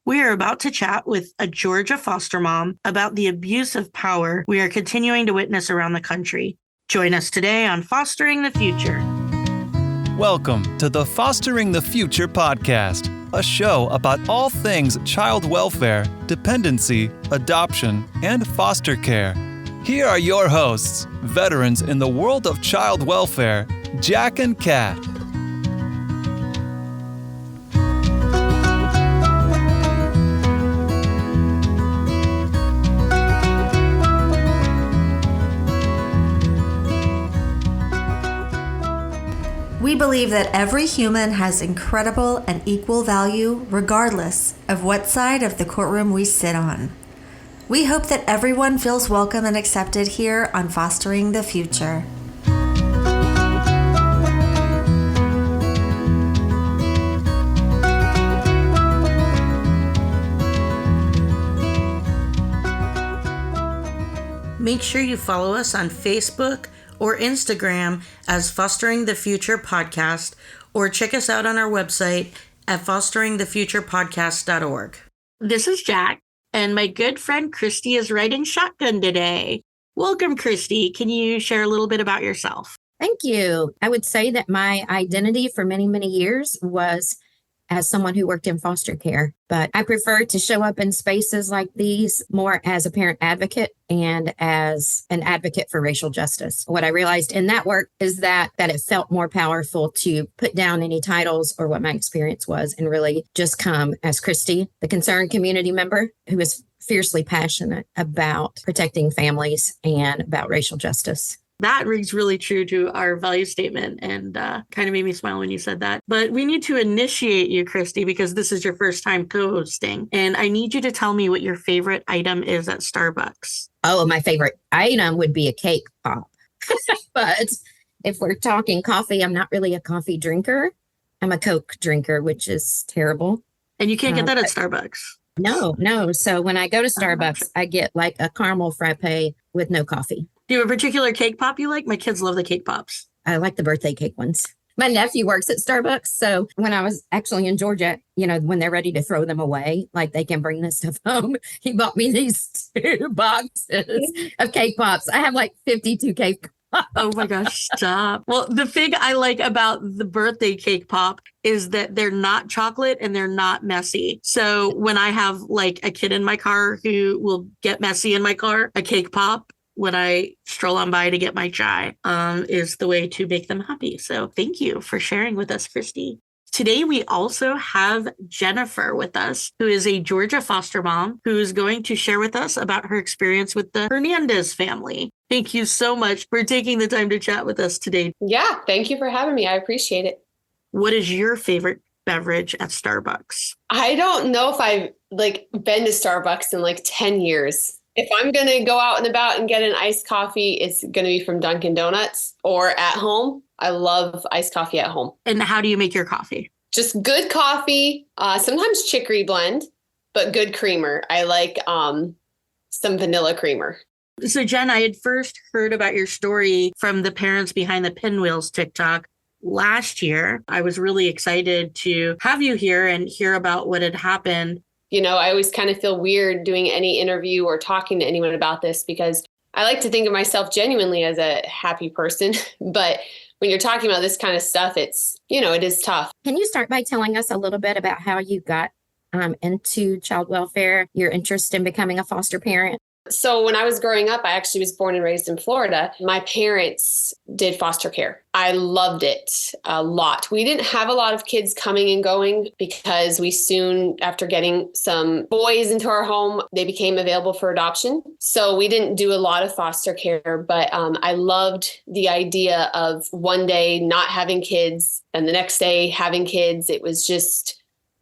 We are about to chat with a Georgia foster mom about the abuse of power we are continuing to witness around the country. Join us today on Fostering the Future. Welcome to the Fostering the Future podcast, a show about all things child welfare, dependency, adoption, and foster care. Here are your hosts, veterans in the world of child welfare, Jack and Kat. We believe that every human has incredible and equal value regardless of what side of the courtroom we sit on. We hope that everyone feels welcome and accepted here on Fostering the Future. Make sure you follow us on Facebook or Instagram as Fostering the Future Podcast, or check us out on our website at fosteringthefuturepodcast.org. This is Jack, and my good friend Christy is riding shotgun today. Welcome, Christy. Can you share a little bit about yourself? Thank you. I would say that my identity for many, many years was as someone who worked in foster care, but I prefer to show up in spaces like these more as a parent advocate and as an advocate for racial justice. What I realized in that work is that it felt more powerful to put down any titles or what my experience was and really just come as Christy, the concerned community member who is fiercely passionate about protecting families and about racial justice. That rings really true to our value statement and kind of made me smile when you said that. But we need to initiate you, Christy, because this is your first time co-hosting. And I need you to tell me what your favorite item is at Starbucks. Oh, my favorite item would be a cake pop. But if we're talking coffee, I'm not really a coffee drinker. I'm a Coke drinker, which is terrible. And you can't get that at Starbucks. No. So when I go to Starbucks, I get like a caramel frappe with no coffee. Do you have a particular cake pop you like? My kids love the cake pops. I like the birthday cake ones. My nephew works at Starbucks. So when I was actually in Georgia, when they're ready to throw them away, like they can bring this stuff home, he bought me these 2 boxes of cake pops. I have like 52 cake pops. Oh my gosh, stop. Well, the thing I like about the birthday cake pop is that they're not chocolate and they're not messy. So when I have like a kid in my car who will get messy in my car, a cake pop when I stroll on by to get my chai is the way to make them happy. So thank you for sharing with us, Christy. Today, we also have Jennifer with us, who is a Georgia foster mom who is going to share with us about her experience with the Hernandez family. Thank you so much for taking the time to chat with us today. Yeah, thank you for having me. I appreciate it. What is your favorite beverage at Starbucks? I don't know if I've been to Starbucks in 10 years. If I'm going to go out and about and get an iced coffee, it's going to be from Dunkin' Donuts or at home. I love iced coffee at home. And how do you make your coffee? Just good coffee, sometimes chicory blend, but good creamer. I like some vanilla creamer. So Jen, I had first heard about your story from the Parents Behind the Pinwheels TikTok last year. I was really excited to have you here and hear about what had happened. I always kind of feel weird doing any interview or talking to anyone about this because I like to think of myself genuinely as a happy person. But when you're talking about this kind of stuff, it's, it is tough. Can you start by telling us a little bit about how you got into child welfare, your interest in becoming a foster parent? So when I was growing up, I actually was born and raised in Florida. My parents did foster care. I loved it a lot. We didn't have a lot of kids coming and going because we soon, after getting some boys into our home, they became available for adoption. So we didn't do a lot of foster care, but I loved the idea of one day not having kids and the next day having kids. It was just,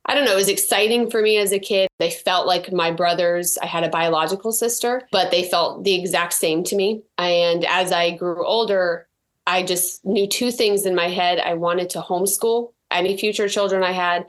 I don't know, it was exciting for me as a kid. They felt like my brothers. I had a biological sister, but they felt the exact same to me. And as I grew older, I just knew 2 things in my head. I wanted to homeschool any future children I had,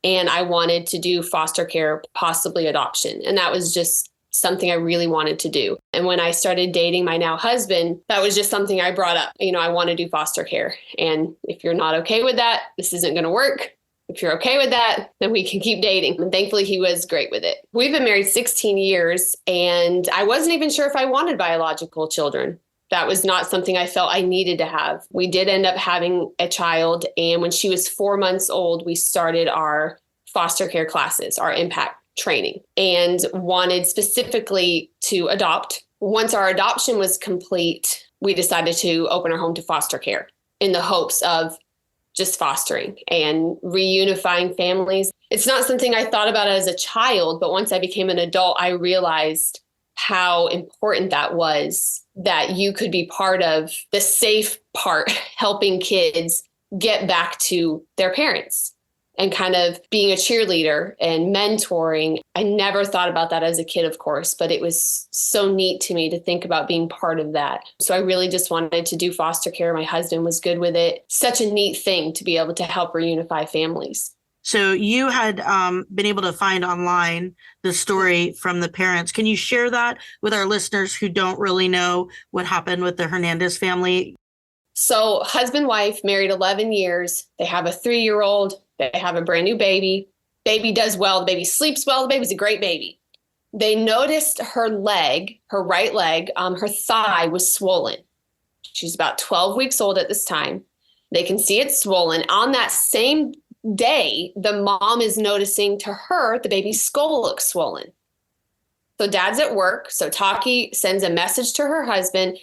and I wanted to do foster care, possibly adoption. And that was just something I really wanted to do. And when I started dating my now husband, that was just something I brought up. I want to do foster care. And if you're not okay with that, this isn't going to work. If you're okay with that, then we can keep dating. And thankfully, he was great with it. We've been married 16 years, and I wasn't even sure if I wanted biological children. That was not something I felt I needed to have. We did end up having a child, and when she was 4 months old, we started our foster care classes, our impact training, and wanted specifically to adopt. Once our adoption was complete, we decided to open our home to foster care in the hopes of just fostering and reunifying families. It's not something I thought about as a child, but once I became an adult, I realized how important that was, that you could be part of the safe part, helping kids get back to their parents and kind of being a cheerleader and mentoring. I never thought about that as a kid, of course, but it was so neat to me to think about being part of that. So I really just wanted to do foster care. My husband was good with it. Such a neat thing to be able to help reunify families. So you had been able to find online the story from the parents. Can you share that with our listeners who don't really know what happened with the Hernandez family? So husband, wife, married 11 years. They have a 3-year-old. They have a brand new baby. Baby does well. The baby sleeps well. The baby's a great baby. They noticed her leg, her right leg, her thigh was swollen. She's about 12 weeks old at this time. They can see it swollen. On that same day, the mom is noticing to her the baby's skull looks swollen. So dad's at work. So Taki sends a message to her husband.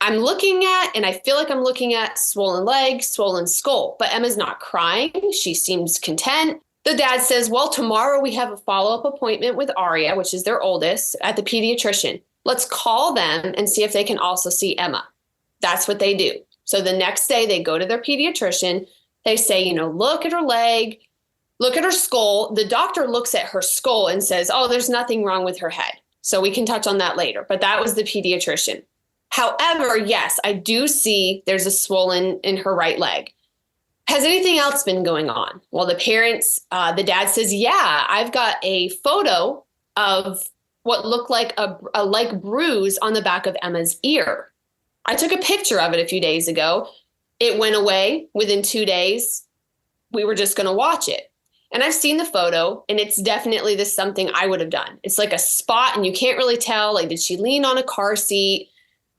I'm looking at, and I feel like I'm looking at swollen leg, swollen skull, but Emma's not crying. She seems content. The dad says, well, tomorrow we have a follow-up appointment with Aria, which is their oldest, at the pediatrician. Let's call them and see if they can also see Emma. That's what they do. So the next day they go to their pediatrician. They say, look at her leg, look at her skull. The doctor looks at her skull and says, oh, there's nothing wrong with her head. So we can touch on that later. But that was the pediatrician. However, yes, I do see there's a swollen in her right leg. Has anything else been going on? Well, the parents, the dad says, yeah, I've got a photo of what looked like a leg bruise on the back of Emma's ear. I took a picture of it a few days ago. It went away within 2 days. We were just going to watch it. And I've seen the photo, and it's definitely something I would have done. It's like a spot, and you can't really tell, like, did she lean on a car seat?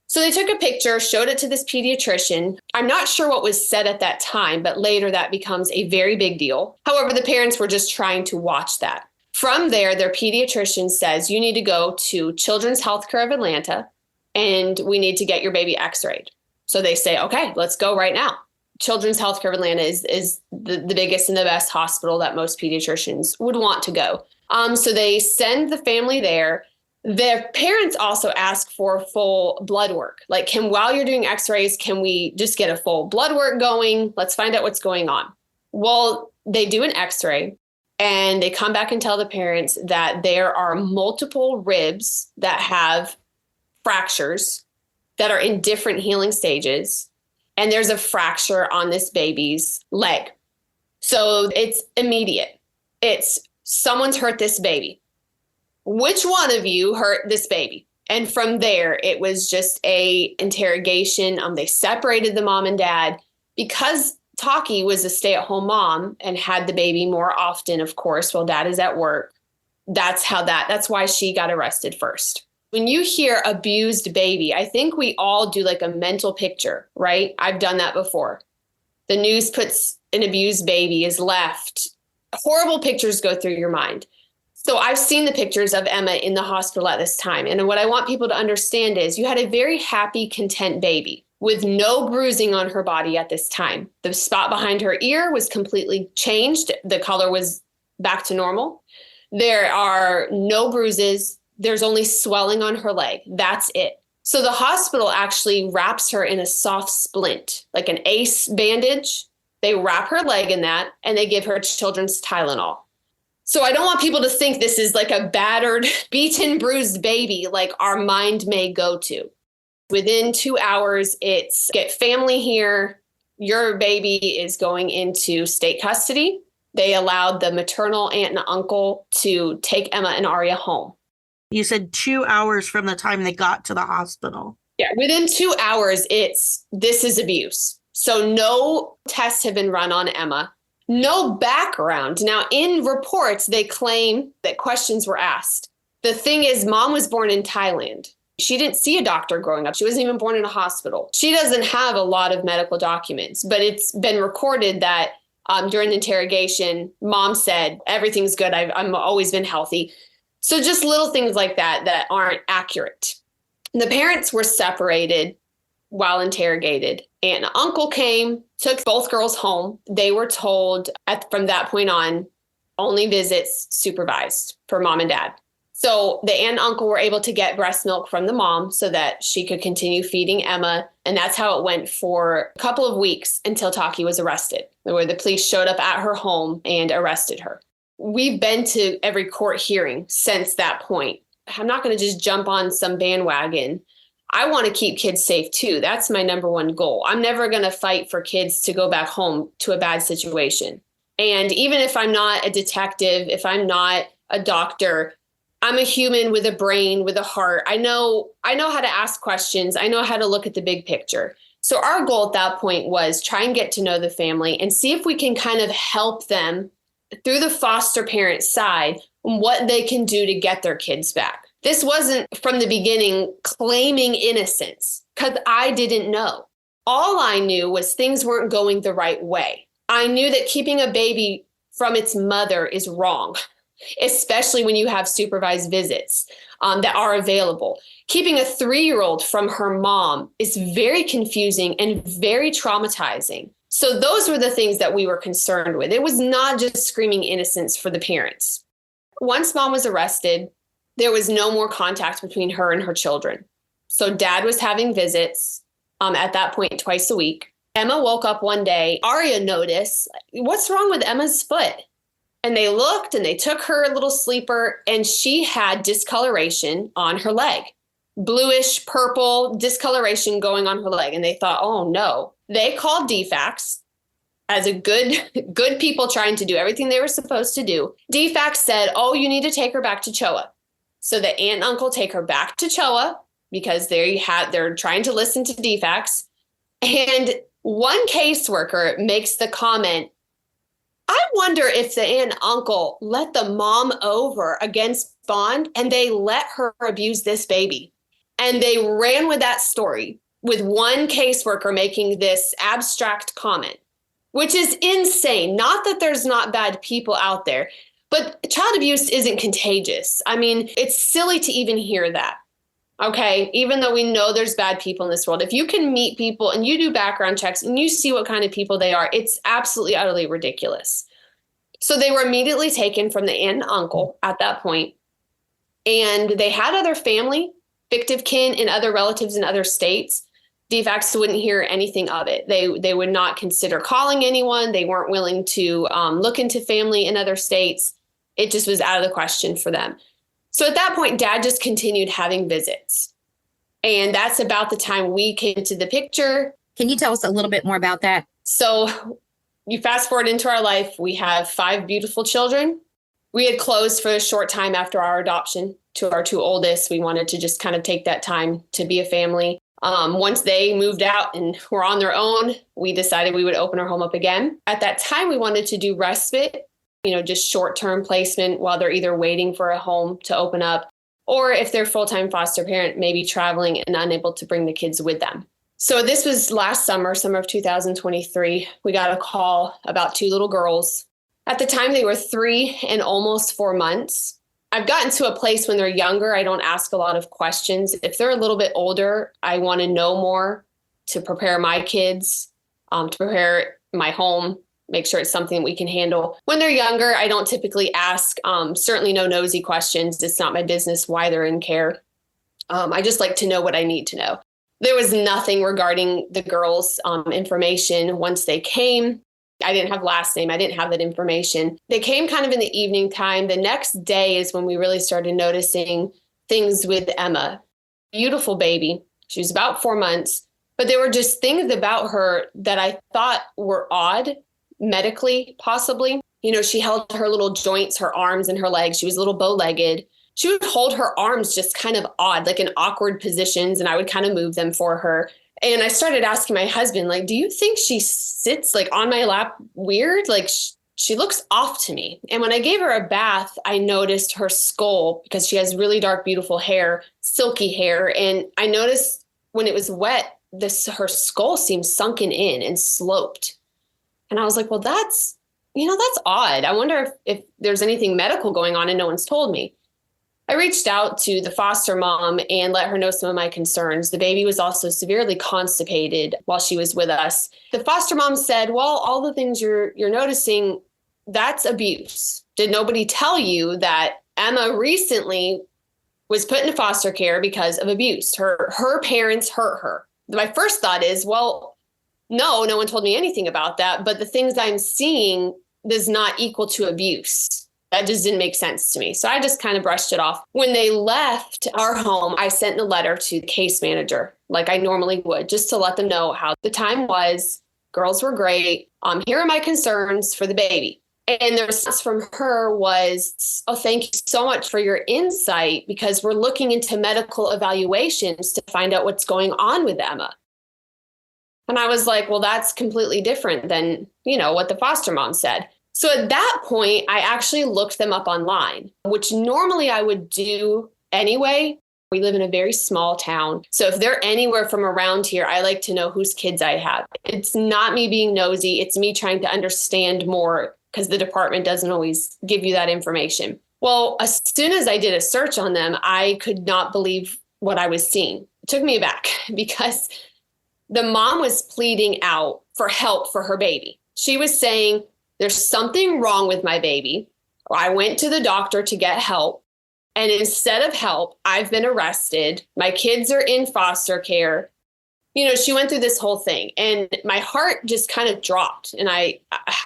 So they took a picture, showed it to this pediatrician. I'm not sure what was said at that time, but later that becomes a very big deal. However, the parents were just trying to watch that. From there, their pediatrician says, you need to go to Children's Healthcare of Atlanta, and we need to get your baby x-rayed. So they say, okay, let's go right now. Children's Healthcare of Atlanta is the biggest and the best hospital that most pediatricians would want to go. So they send the family there. Their parents also ask for full blood work. Like, while you're doing x-rays, can we just get a full blood work going? Let's find out what's going on. Well, they do an x-ray, and they come back and tell the parents that there are multiple ribs that have fractures that are in different healing stages. And there's a fracture on this baby's leg. So it's immediate. It's someone's hurt this baby. Which one of you hurt this baby? And from there, it was just a interrogation. They separated the mom and dad because Taki was a stay-at-home mom and had the baby more often, of course, while dad is at work. That's why she got arrested first. When you hear abused baby, I think we all do like a mental picture, right? I've done that before. The news puts an abused baby is left. Horrible pictures go through your mind. So I've seen the pictures of Emma in the hospital at this time. And what I want people to understand is you had a very happy, content baby with no bruising on her body at this time. The spot behind her ear was completely changed. The color was back to normal. There are no bruises. There's only swelling on her leg. That's it. So the hospital actually wraps her in a soft splint, like an ACE bandage. They wrap her leg in that, and they give her children's Tylenol. So I don't want people to think this is like a battered, beaten, bruised baby like our mind may go to. Within 2 hours, it's get family here. Your baby is going into state custody. They allowed the maternal aunt and uncle to take Emma and Aria home. You said 2 hours from the time they got to the hospital. Yeah, within 2 hours, this is abuse. So no tests have been run on Emma. No background. Now, in reports, they claim that questions were asked. The thing is, mom was born in Thailand. She didn't see a doctor growing up. She wasn't even born in a hospital. She doesn't have a lot of medical documents, but it's been recorded that during the interrogation, mom said, everything's good. I've always been healthy. So just little things like that aren't accurate. The parents were separated while interrogated. Aunt and uncle came, took both girls home. They were told from that point on, only visits supervised for mom and dad. So the aunt and uncle were able to get breast milk from the mom so that she could continue feeding Emma. And that's how it went for a couple of weeks until Taki was arrested, where the police showed up at her home and arrested her. We've been to every court hearing since that point. I'm not going to just jump on some bandwagon. I want to keep kids safe too. That's my number one goal. I'm never going to fight for kids to go back home to a bad situation. And even if I'm not a detective, if I'm not a doctor, I'm a human with a brain, with a heart. I know how to ask questions. I know how to look at the big picture. So our goal at that point was try and get to know the family and see if we can kind of help them through the foster parent side, what they can do to get their kids back. This wasn't from the beginning claiming innocence because I didn't know. All I knew was things weren't going the right way. I knew that keeping a baby from its mother is wrong, especially when you have supervised visits that are available. Keeping a 3-year-old from her mom is very confusing and very traumatizing. So those were the things that we were concerned with. It was not just screaming innocence for the parents. Once mom was arrested, there was no more contact between her and her children. So dad was having visits at that point twice a week. Emma woke up one day. Aria noticed, what's wrong with Emma's foot? And they looked and they took her little sleeper and she had discoloration on her leg. Bluish, purple discoloration going on her leg. And they thought, oh no. They called DFACS as a good people trying to do everything they were supposed to do. DFACS said, oh, you need to take her back to CHOA. So the aunt and uncle take her back to CHOA because they're trying to listen to DFACS. And one caseworker makes the comment, I wonder if the aunt and uncle let the mom over against bond and they let her abuse this baby. And they ran with that story with one caseworker making this abstract comment, which is insane. Not that there's not bad people out there, but child abuse isn't contagious. I mean, it's silly to even hear that. Okay, even though we know there's bad people in this world, if you can meet people and you do background checks and you see what kind of people they are, it's absolutely, utterly ridiculous. So they were immediately taken from the aunt and uncle at that point, and they had other family, fictive kin, and other relatives in other states. DFACS wouldn't hear anything of it. They would not consider calling anyone. They weren't willing to look into family in other states. It just was out of the question for them. So at that point, dad just continued having visits. And that's about the time we came into the picture. Can you tell us a little bit more about that? So you fast forward into our life, we have 5 beautiful children. We had closed for a short time after our adoption to our 2 oldest. We wanted to just kind of take that time to be a family. Once they moved out and were on their own, we decided we would open our home up again. At that time, we wanted to do respite, just short-term placement while they're either waiting for a home to open up, or if they're full-time foster parent, maybe traveling and unable to bring the kids with them. So this was last summer of 2023. We got a call about 2 little girls. At the time, they were 3 and almost 4 months. I've gotten to a place when they're younger, I don't ask a lot of questions. If they're a little bit older, I want to know more to prepare my kids, to prepare my home, make sure it's something we can handle. When they're younger, I don't typically ask, certainly no nosy questions. It's not my business why they're in care. I just like to know what I need to know. There was nothing regarding the girls' information once they came. I didn't have last name. I didn't have that information. They came kind of in the evening time. The next day is when we really started noticing things with Emma. Beautiful baby. She was about 4 months, but there were just things about her that I thought were odd, medically, possibly. She held her little joints, her arms and her legs. She was a little bow-legged. She would hold her arms just kind of odd, like in awkward positions, and I would kind of move them for her. And I started asking my husband, do you think she sits on my lap weird? she looks off to me. And when I gave her a bath, I noticed her skull, because she has really dark, beautiful hair, silky hair. And I noticed when it was wet, her skull seemed sunken in and sloped. And I was like, well, that's odd. I wonder if there's anything medical going on and no one's told me. I reached out to the foster mom and let her know some of my concerns. The baby was also severely constipated while she was with us. The foster mom said, well, all the things you're noticing, that's abuse. Did nobody tell you that Emma recently was put into foster care because of abuse? Her parents hurt her. My first thought is, well, no one told me anything about that. But the things I'm seeing does not equal to abuse. That just didn't make sense to me. So I just kind of brushed it off. When they left our home, I sent a letter to the case manager, like I normally would, just to let them know how the time was. Girls were great. Here are my concerns for the baby. And the response from her was, oh, thank you so much for your insight, because we're looking into medical evaluations to find out what's going on with Emma. And I was like, well, that's completely different than, what the foster mom said. So at that point, I actually looked them up online, which normally I would do anyway. We live in a very small town. So if they're anywhere from around here, I like to know whose kids I have. It's not me being nosy. It's me trying to understand more, because the department doesn't always give you that information. Well, as soon as I did a search on them, I could not believe what I was seeing. It took me aback because the mom was pleading out for help for her baby. She was saying, there's something wrong with my baby. I went to the doctor to get help. And instead of help, I've been arrested. My kids are in foster care. She went through this whole thing, and my heart just kind of dropped. And I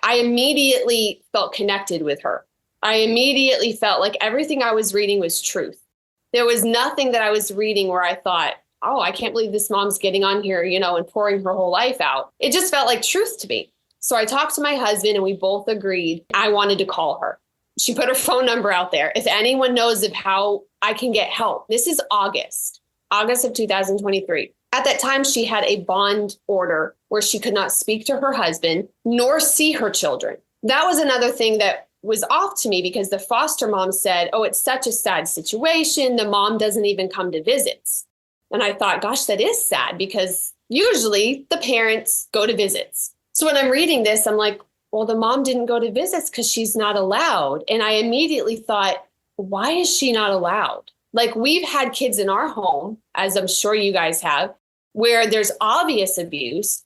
immediately felt connected with her. I immediately felt like everything I was reading was truth. There was nothing that I was reading where I thought, oh, I can't believe this mom's getting on here, and pouring her whole life out. It just felt like truth to me. So I talked to my husband and we both agreed I wanted to call her. She put her phone number out there. If anyone knows of how I can get help, this is August of 2023. At that time, she had a bond order where she could not speak to her husband nor see her children. That was another thing that was off to me, because the foster mom said, oh, it's such a sad situation. The mom doesn't even come to visits. And I thought, gosh, that is sad, because usually the parents go to visits. So when I'm reading this, I'm like, well, the mom didn't go to visits because she's not allowed. And I immediately thought, why is she not allowed? Like, we've had kids in our home, as I'm sure you guys have, where there's obvious abuse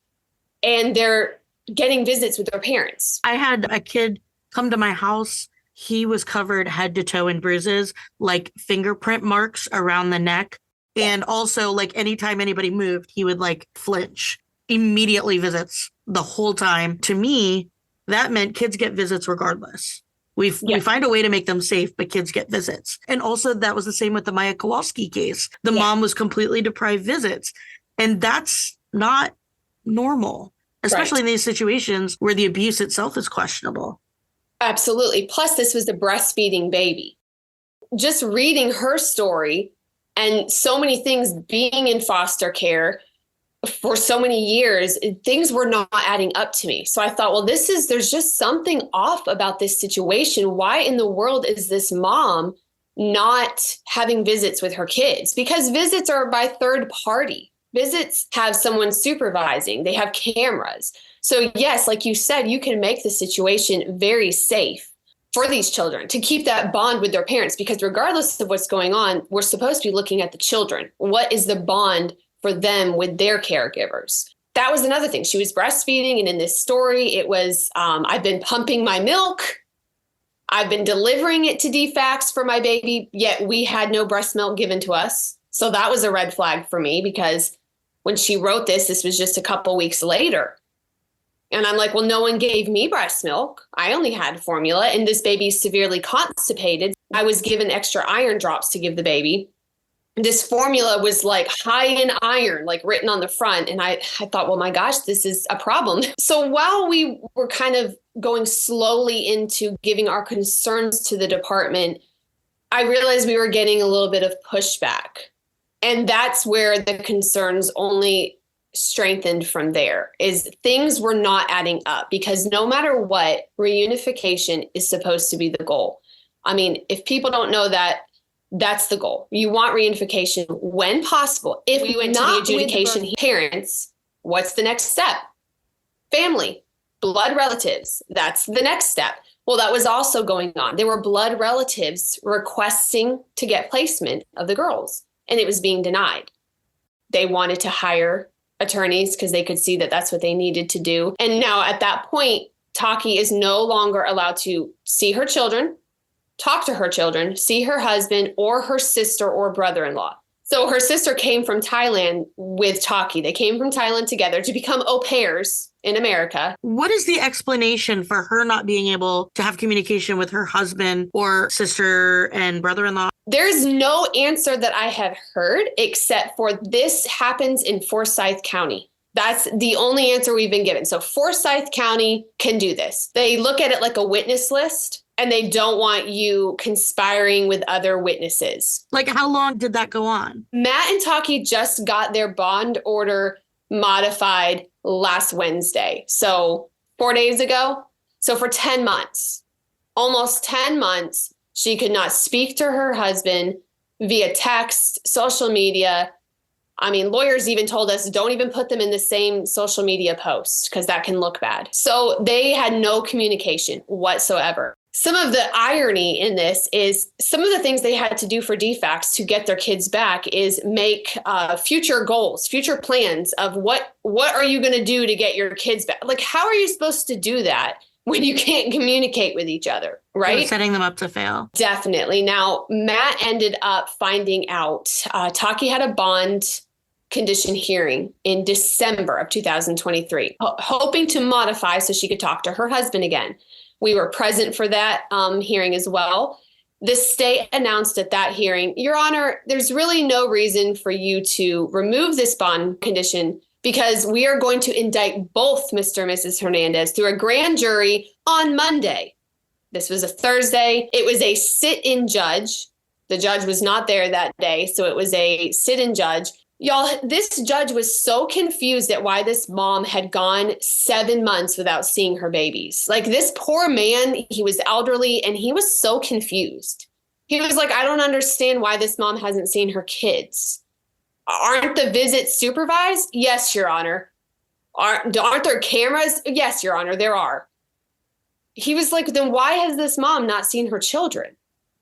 and they're getting visits with their parents. I had a kid come to my house. He was covered head to toe in bruises, like fingerprint marks around the neck. And also, like, anytime anybody moved, he would flinch. Immediately visits the whole time. To me, that meant kids get visits regardless. We find a way to make them safe, but kids get visits. And also that was the same with the Maya Kowalski case. The mom was completely deprived visits. And that's not normal, especially in these situations where the abuse itself is questionable. Absolutely. Plus, this was a breastfeeding baby. Just reading her story and so many things being in foster care for so many years, things were not adding up to me. So I thought, well, there's just something off about this situation. Why in the world is this mom not having visits with her kids? Because visits are by third party. Visits have someone supervising. They have cameras. So yes, like you said, you can make the situation very safe for these children to keep that bond with their parents, because regardless of what's going on, we're supposed to be looking at the children. What is the bond for them with their caregivers? That was another thing. She was breastfeeding. And in this story, it was, I've been pumping my milk. I've been delivering it to DFACS for my baby, yet we had no breast milk given to us. So that was a red flag for me, because when she wrote this was just a couple weeks later. And I'm like, well, no one gave me breast milk. I only had formula, and this baby's severely constipated. I was given extra iron drops to give the baby. This formula was high in iron, written on the front. And I thought, well, my gosh, this is a problem. So while we were kind of going slowly into giving our concerns to the department, I realized we were getting a little bit of pushback. And that's where the concerns only strengthened from there. Is things were not adding up, because no matter what, reunification is supposed to be the goal. I mean, if people don't know that, that's the goal. You want reunification when possible. If we went to the adjudication, parents, what's the next step? Family, blood relatives. That's the next step. Well, that was also going on. There were blood relatives requesting to get placement of the girls, and it was being denied. They wanted to hire attorneys because they could see that that's what they needed to do. And now at that point, Taki is no longer allowed to see her children, talk to her children, see her husband or her sister or brother-in-law. So her sister came from Thailand with Taki. They came from Thailand together to become au pairs in America. What is the explanation for her not being able to have communication with her husband or sister and brother-in-law? There's no answer that I have heard, except for this happens in Forsyth County. That's the only answer we've been given. So Forsyth County can do this. They look at it like a witness list, and they don't want you conspiring with other witnesses. Like, how long did that go on? Matt and Taki just got their bond order modified last Wednesday. So 4 days ago. So for 10 months, almost 10 months, she could not speak to her husband via text, social media. I mean, lawyers even told us don't even put them in the same social media post because that can look bad. So they had no communication whatsoever. Some of the irony in this is some of the things they had to do for DFACS to get their kids back is make future goals, future plans of what are you going to do to get your kids back? Like, how are you supposed to do that when you can't communicate with each other, right? You're setting them up to fail. Definitely. Now, Matt ended up finding out Taki had a bond condition hearing in December of 2023, hoping to modify so she could talk to her husband again. We were present for that hearing as well. The state announced at that hearing, Your Honor, there's really no reason for you to remove this bond condition because we are going to indict both Mr. and Mrs. Hernandez through a grand jury on Monday. This was a Thursday. It was a sit-in judge. The judge was not there that day, so it was a sit-in judge. Y'all, this judge was so confused at why this mom had gone 7 months without seeing her babies. Like, this poor man, he was elderly and he was so confused. He was like, I don't understand why this mom hasn't seen her kids. Aren't the visits supervised? Yes, Your Honor. Aren't there cameras? Yes, Your Honor, there are. He was like, then why has this mom not seen her children?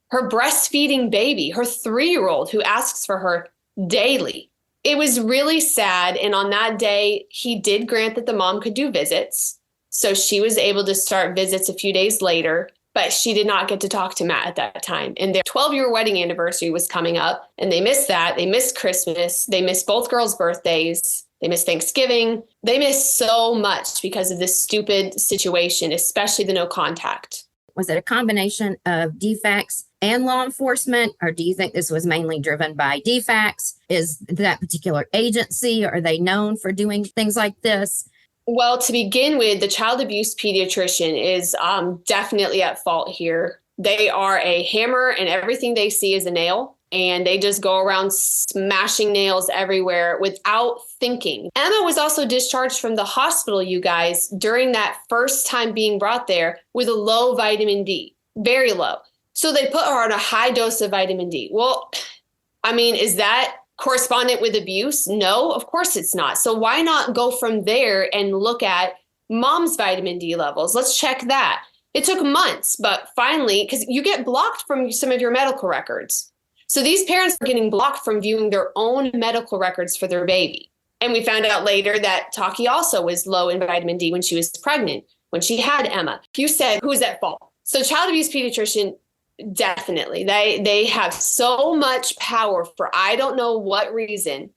Her breastfeeding baby, her 3-year-old who asks for her daily. It was really sad. And on that day, he did grant that the mom could do visits. So she was able to start visits a few days later, but she did not get to talk to Matt at that time. And their 12-year wedding anniversary was coming up, and they missed that. They missed Christmas. They missed both girls' birthdays. They missed Thanksgiving. They missed so much because of this stupid situation, especially the no contact. Was it a combination of DFACS and law enforcement, or do you think this was mainly driven by DFACS? Is that particular agency, are they known for doing things like this? Well, to begin with, the child abuse pediatrician is definitely at fault here. They are a hammer and everything they see is a nail, and they just go around smashing nails everywhere without thinking. Emma was also discharged from the hospital, you guys, during that first time being brought there with a low vitamin D, very low. So they put her on a high dose of vitamin D. Well, I mean, is that correspondent with abuse? No, of course it's not. So why not go from there and look at mom's vitamin D levels? Let's check that. It took months, but finally, because you get blocked from some of your medical records. So these parents are getting blocked from viewing their own medical records for their baby. And we found out later that Taki also was low in vitamin D when she was pregnant, when she had Emma. You said, who's at fault? So child abuse pediatrician, definitely. They have so much power for I don't know what reason.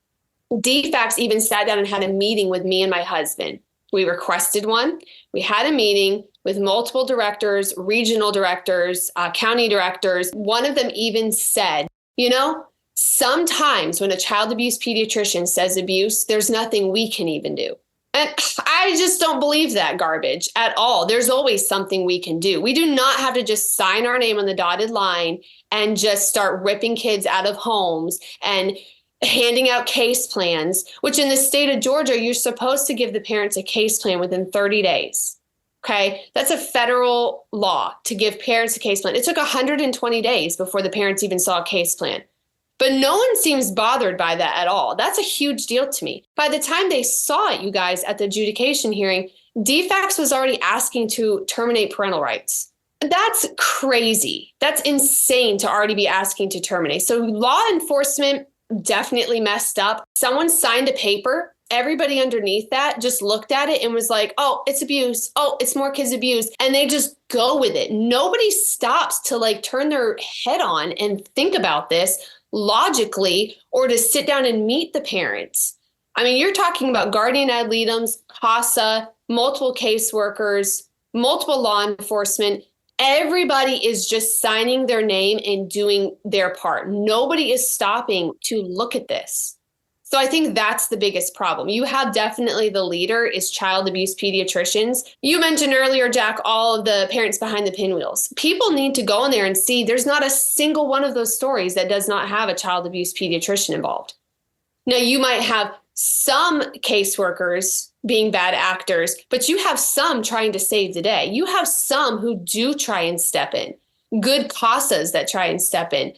DFACS even sat down and had a meeting with me and my husband. We requested one. We had a meeting with multiple directors, regional directors, county directors. One of them even said, you know, sometimes when a child abuse pediatrician says abuse, there's nothing we can even do. And I just don't believe that garbage at all. There's always something we can do. We do not have to just sign our name on the dotted line and just start ripping kids out of homes and handing out case plans, which in the state of Georgia, you're supposed to give the parents a case plan within 30 days. Okay. That's a federal law to give parents a case plan. It took 120 days before the parents even saw a case plan. But no one seems bothered by that at all. That's a huge deal to me. By the time they saw it, you guys, at the adjudication hearing, DFACS was already asking to terminate parental rights. That's crazy. That's insane to already be asking to terminate. So law enforcement definitely messed up. Someone signed a paper. Everybody underneath that just looked at it and was like, oh, it's abuse. Oh, it's more kids abuse. And they just go with it. Nobody stops to like turn their head on and think about this logically or to sit down and meet the parents. I mean, you're talking about guardian ad litem's, CASA, multiple caseworkers, multiple law enforcement. Everybody is just signing their name and doing their part. Nobody is stopping to look at this. So I think that's the biggest problem. You have definitely the leader is child abuse pediatricians. You mentioned earlier, Jack, all of the parents behind the pinwheels. People need to go in there and see there's not a single one of those stories that does not have a child abuse pediatrician involved. Now, you might have some caseworkers being bad actors, but you have some trying to save the day. You have some who do try and step in, good CASAs that try and step in.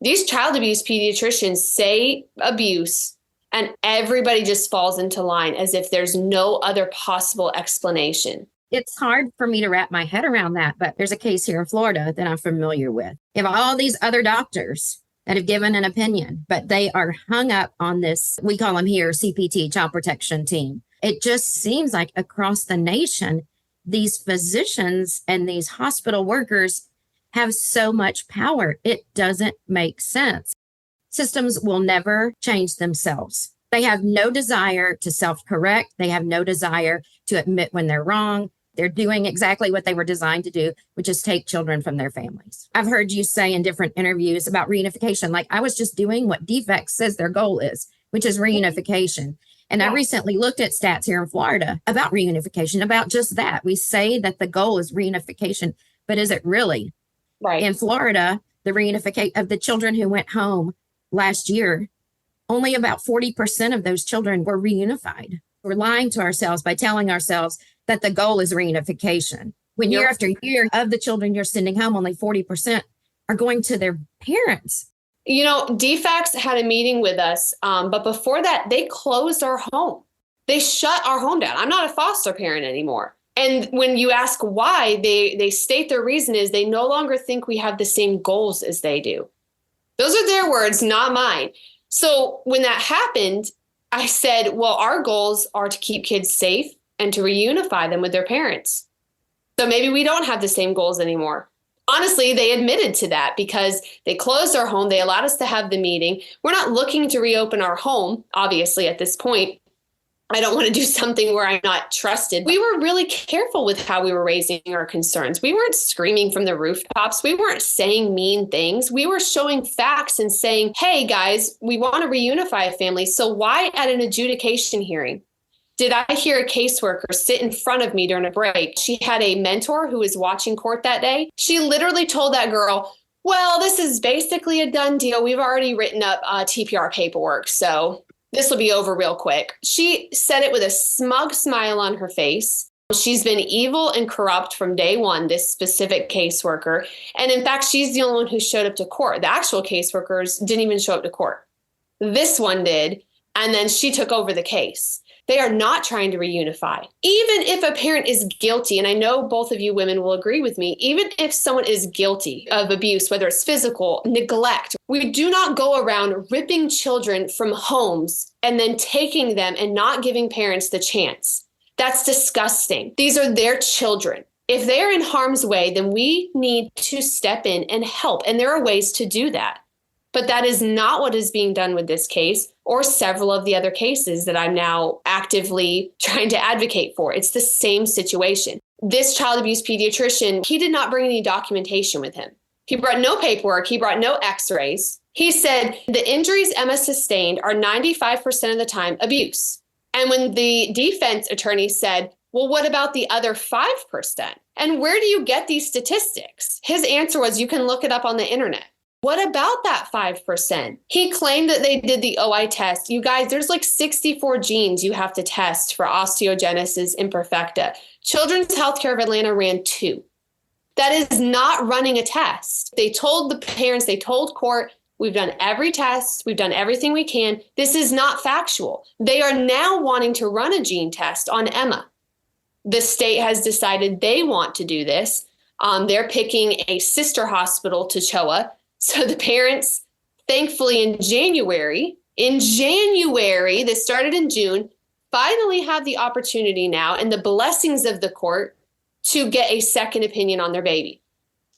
These child abuse pediatricians say abuse, and everybody just falls into line as if there's no other possible explanation. It's hard for me to wrap my head around that, but there's a case here in Florida that I'm familiar with. You have all these other doctors that have given an opinion, but they are hung up on this, we call them here CPT, Child Protection Team. It just seems like across the nation, these physicians and these hospital workers have so much power. It doesn't make sense. Systems will never change themselves. They have no desire to self-correct. They have no desire to admit when they're wrong. They're doing exactly what they were designed to do, which is take children from their families. I've heard you say in different interviews about reunification, like I was just doing what DFACS says their goal is, which is reunification. And I recently looked at stats here in Florida about reunification, about just that. We say that the goal is reunification, but is it really? Right. In Florida, the reunification of the children who went home last year, only about 40% of those children were reunified. We're lying to ourselves by telling ourselves that the goal is reunification. When year after year of the children you're sending home, only 40% are going to their parents. You know, DFACS had a meeting with us, but before that, they closed our home. They shut our home down. I'm not a foster parent anymore. And when you ask why, they state their reason is they no longer think we have the same goals as they do. Those are their words, not mine. So when that happened, I said, well, our goals are to keep kids safe and to reunify them with their parents. So maybe we don't have the same goals anymore. Honestly, they admitted to that because they closed our home. They allowed us to have the meeting. We're not looking to reopen our home, obviously, at this point. I don't want to do something where I'm not trusted. We were really careful with how we were raising our concerns. We weren't screaming from the rooftops. We weren't saying mean things. We were showing facts and saying, hey, guys, we want to reunify a family. So why at an adjudication hearing did I hear a caseworker sit in front of me during a break? She had a mentor who was watching court that day. She literally told that girl, well, this is basically a done deal. We've already written up TPR paperwork. So this will be over real quick. She said it with a smug smile on her face. She's been evil and corrupt from day one, this specific caseworker. And in fact, she's the only one who showed up to court. The actual caseworkers didn't even show up to court. This one did. And then she took over the case. They are not trying to reunify. Even if a parent is guilty, and I know both of you women will agree with me, even if someone is guilty of abuse, whether it's physical, neglect, we do not go around ripping children from homes and then taking them and not giving parents the chance. That's disgusting. These are their children. If they're in harm's way, then we need to step in and help. And there are ways to do that. But that is not what is being done with this case or several of the other cases that I'm now actively trying to advocate for. It's the same situation. This child abuse pediatrician, he did not bring any documentation with him. He brought no paperwork. He brought no x-rays. He said the injuries Emma sustained are 95% of the time abuse. And when the defense attorney said, well, what about the other 5%? And where do you get these statistics? His answer was, you can look it up on the internet. What about that 5%? He claimed that they did the OI test. You guys, there's like 64 genes you have to test for osteogenesis imperfecta. Children's Healthcare of Atlanta ran 2. That is not running a test. They told the parents, they told court, we've done every test, we've done everything we can. This is not factual. They are now wanting to run a gene test on Emma. The state has decided they want to do this. They're picking a sister hospital to CHOA. So the parents, thankfully in January, this started in June, finally have the opportunity now and the blessings of the court to get a second opinion on their baby.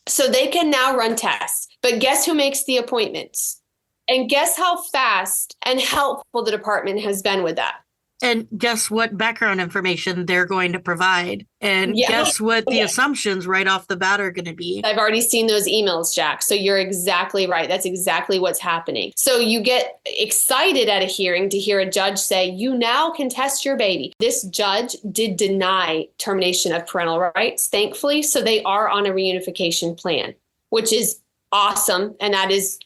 So they can now run tests. But guess who makes the appointments? And guess how fast and helpful the department has been with that? And guess what background information they're going to provide? And guess what the assumptions right off the bat are going to be? I've already seen those emails, Jack. So you're exactly right. That's exactly what's happening. So you get excited at a hearing to hear a judge say, you now can test your baby. This judge did deny termination of parental rights, thankfully. So they are on a reunification plan, which is awesome. And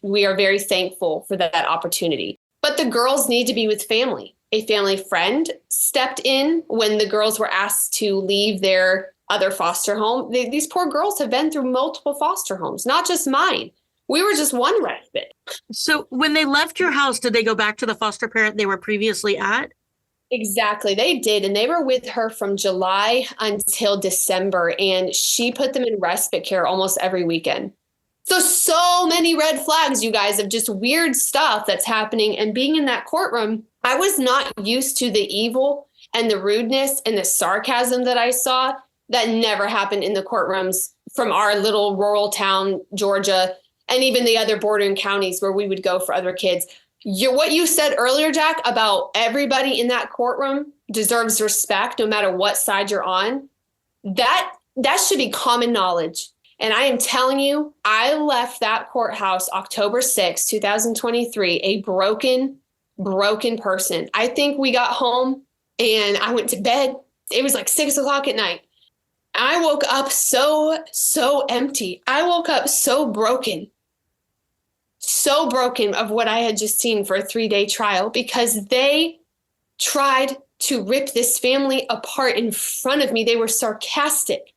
we are very thankful for that opportunity. But the girls need to be with family. A family friend stepped in when the girls were asked to leave their other foster home. These poor girls have been through multiple foster homes, not just mine. We were just one respite. So when they left your house, did they go back to the foster parent they were previously at? Exactly. They did. And they were with her from July until December. And she put them in respite care almost every weekend. So many red flags, you guys, of just weird stuff that's happening. And being in that courtroom, I was not used to the evil and the rudeness and the sarcasm that I saw. That never happened in the courtrooms from our little rural town, Georgia, and even the other bordering counties where we would go for other kids. What you said earlier, Jack, about everybody in that courtroom deserves respect no matter what side you're on, that should be common knowledge. And I am telling you, I left that courthouse October 6, 2023, a broken person. I think we got home and I went to bed. It was like 6 o'clock at night. I woke up so empty. I woke up so broken of what I had just seen for a 3-day trial because they tried to rip this family apart in front of me. They were sarcastic.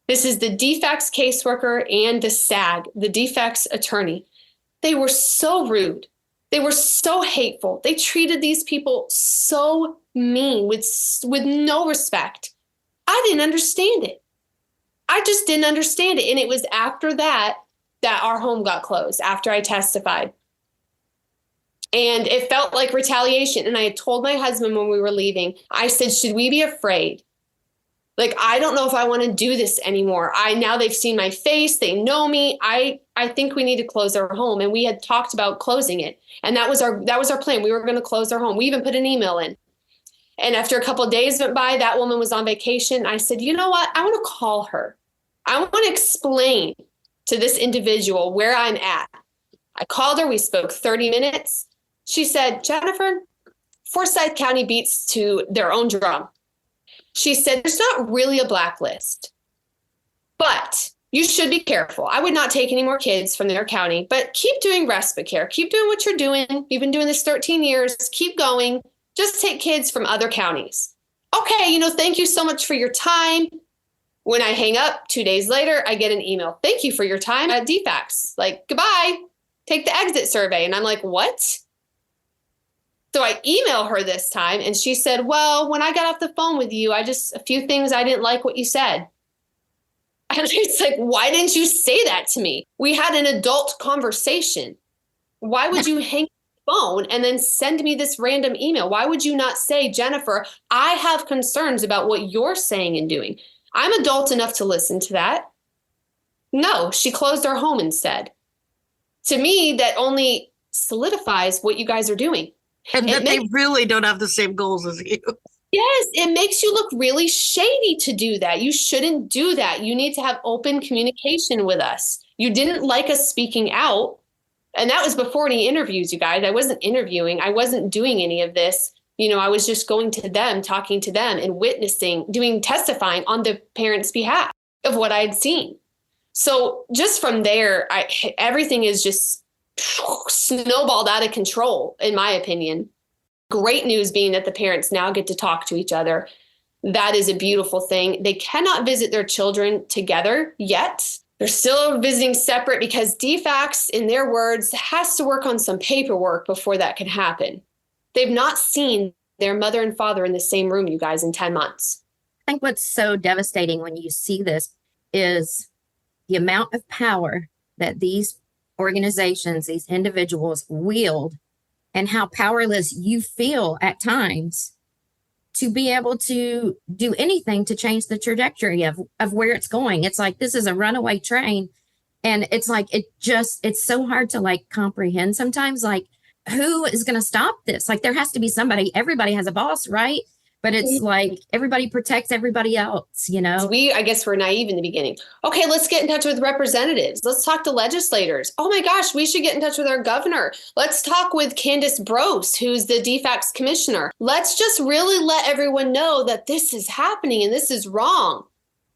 This is the defects caseworker and the SAG, the defects attorney. They were so rude. They were so hateful. They treated these people so mean with no respect. I didn't understand it. I just didn't understand it. And it was after that our home got closed, after I testified. And it felt like retaliation. And I had told my husband when we were leaving, I said, should we be afraid? Like, I don't know if I want to do this anymore. Now they've seen my face. They know me. I think we need to close our home. And we had talked about closing it. And that was our plan. We were going to close our home. We even put an email in. And after a couple of days went by, that woman was on vacation. I said, you know what? I want to call her. I want to explain to this individual where I'm at. I called her. We spoke 30 minutes. She said, Jennifer, Forsyth County beats to their own drum. She said, there's not really a blacklist, but you should be careful. I would not take any more kids from their county, but keep doing respite care. Keep doing what you're doing. You've been doing this 13 years. Keep going. Just take kids from other counties. Okay, thank you so much for your time. When I hang up 2 days later, I get an email. Thank you for your time at DFACS. Like, goodbye. Take the exit survey. And I'm like, what? So I email her this time and she said, well, when I got off the phone with you, a few things I didn't like what you said. And it's like, why didn't you say that to me? We had an adult conversation. Why would you hang up the phone and then send me this random email? Why would you not say, Jennifer, I have concerns about what you're saying and doing. I'm adult enough to listen to that. No, she closed our home instead. To me, that only solidifies what you guys are doing. And that they really don't have the same goals as you. Yes, it makes you look really shady to do that. You shouldn't do that. You need to have open communication with us. You didn't like us speaking out. And that was before any interviews, you guys. I wasn't interviewing. I wasn't doing any of this. I was just going to them, talking to them and witnessing, testifying on the parents' behalf of what I had seen. So just from there, everything is just snowballed out of control, in my opinion. Great news being that the parents now get to talk to each other. That is a beautiful thing. They cannot visit their children together yet. They're still visiting separate because DFACS, in their words, has to work on some paperwork before that can happen. They've not seen their mother and father in the same room, you guys, in 10 months. I think what's so devastating when you see this is the amount of power that these organizations, these individuals wield, and how powerless you feel at times to be able to do anything to change the trajectory of where it's going. It's like, this is a runaway train. And it's like, it's so hard to like comprehend sometimes, like, who is going to stop this? Like, there has to be somebody. Everybody has a boss, right? But it's like everybody protects everybody else, you know? I guess we're naive in the beginning. Okay, let's get in touch with representatives. Let's talk to legislators. Oh my gosh, we should get in touch with our governor. Let's talk with Candace Brose, who's the DFACS commissioner. Let's just really let everyone know that this is happening and this is wrong.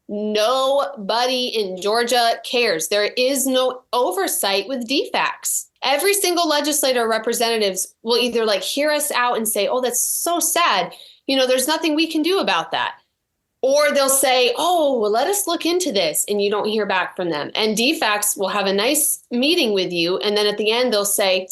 Nobody in Georgia cares. There is no oversight with DFACS. Every single legislator or representatives will either like hear us out and say, oh, that's so sad. You know, there's nothing we can do about that. Or they'll say, oh, well, let us look into this. And you don't hear back from them. And DFACS will have a nice meeting with you. And then at the end, they'll say,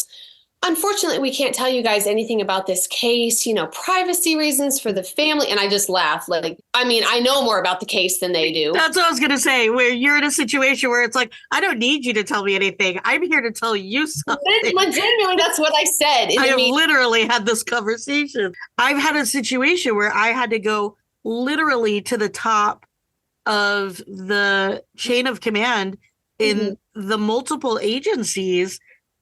unfortunately, we can't tell you guys anything about this case, you know, privacy reasons for the family. And I just laugh. Like, I mean, I know more about the case than they do. That's what I was going to say, where you're in a situation where it's like, I don't need you to tell me anything. I'm here to tell you something. Legitimately, that's what I said. I have literally had this conversation. I've had a situation where I had to go literally to the top of the chain of command in the multiple agencies